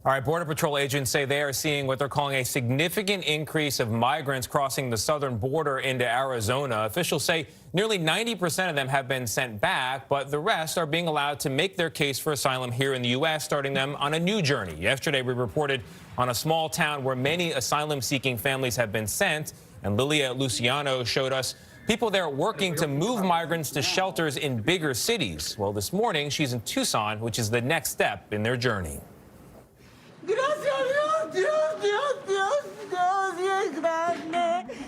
All right, Border Patrol agents say they are seeing what they're calling a significant increase of migrants crossing the southern border into Arizona. Officials say nearly 90% of them have been sent back, but the rest are being allowed to make their case for asylum here in the U.S., starting them on a new journey. Yesterday, we reported on a small town where many asylum-seeking families have been sent, and Lilia Luciano showed us people there working to move migrants to shelters in bigger cities. Well, this morning, she's in Tucson, which is the next step in their journey.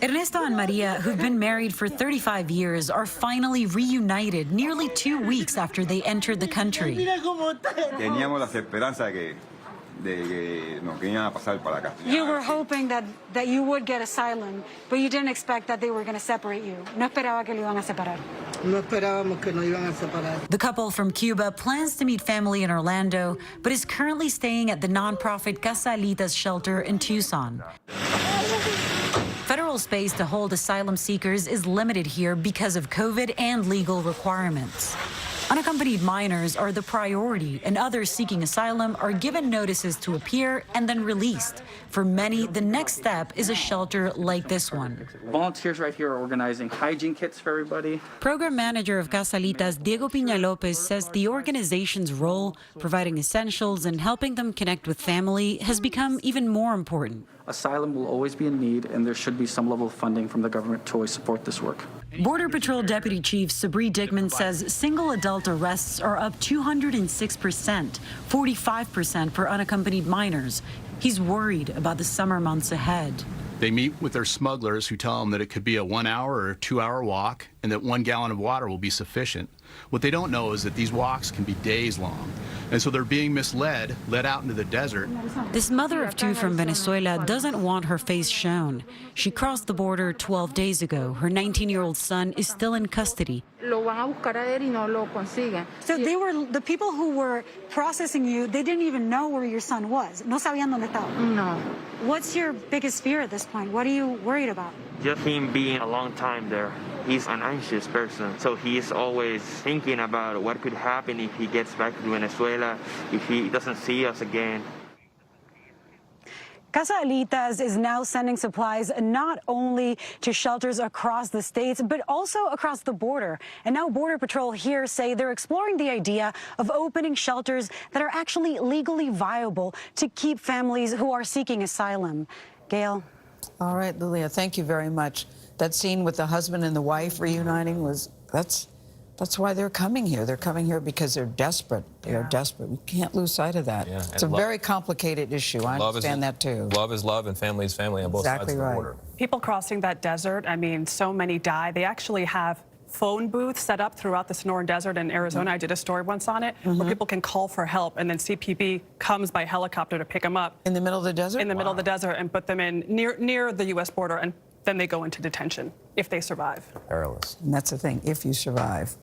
Ernesto and Maria, who've been married for 35 years, are finally reunited nearly 2 weeks after they entered the country. You were hoping that you would get asylum, but you didn't expect that they were going to separate you. No esperaba que lo iban a separar. No esperábamos que nos iban a separar. The couple from Cuba plans to meet family in Orlando, but is currently staying at the nonprofit Casalitas shelter in Tucson. Federal space to hold asylum seekers is limited here because of COVID and legal requirements. Unaccompanied minors are the priority, and others seeking asylum are given notices to appear and then released. For many, the next step is a shelter like this one. Volunteers right here are organizing hygiene kits for everybody. Program manager of Casalitas, Diego Piña Lopez, says the organization's role, providing essentials and helping them connect with family, has become even more important. Asylum will always be in need, and there should be some level of funding from the government to always support this work. Border Patrol Deputy Chief Sabri Dickman says single adult arrests are up 206%, 45% for unaccompanied minors. He's worried about the summer months ahead. They meet with their smugglers who tell them that it could be a 1 hour or 2 hour walk and that 1 gallon of water will be sufficient. What they don't know is that these walks can be days long. And so they're being misled, led out into the desert. This mother of 2 from Venezuela doesn't want her face shown. She crossed the border 12 days ago. Her 19-year-old son is still in custody. So the people who were processing you, they didn't even know where your son was. No sabían dónde estaba. No. What's your biggest fear at this point? What are you worried about? Just him being a long time there. He's an anxious person, so he is always thinking about what could happen if he gets back to Venezuela, if he doesn't see us again. Casalitas is now sending supplies not only to shelters across the states, but also across the border. And now Border Patrol here say they're exploring the idea of opening shelters that are actually legally viable to keep families who are seeking asylum. Gayle? All right, Lilia, thank you very much. That scene with the husband and the wife reuniting that's why they're coming here. They're coming here because they're desperate. They are desperate. We can't lose sight of that. Yeah, it's a very complicated issue. I understand that too. Love is love and family is family on both sides of the border. People crossing that desert, I mean, so many die. They actually have phone booths set up throughout the Sonoran Desert in Arizona. I did a story once on it, where people can call for help, and then CPB comes by helicopter to pick them up. In the middle of the desert? In the middle of the desert, and put them in near the U.S. border, and then they go into detention if they survive. Perilous. And that's the thing, if you survive.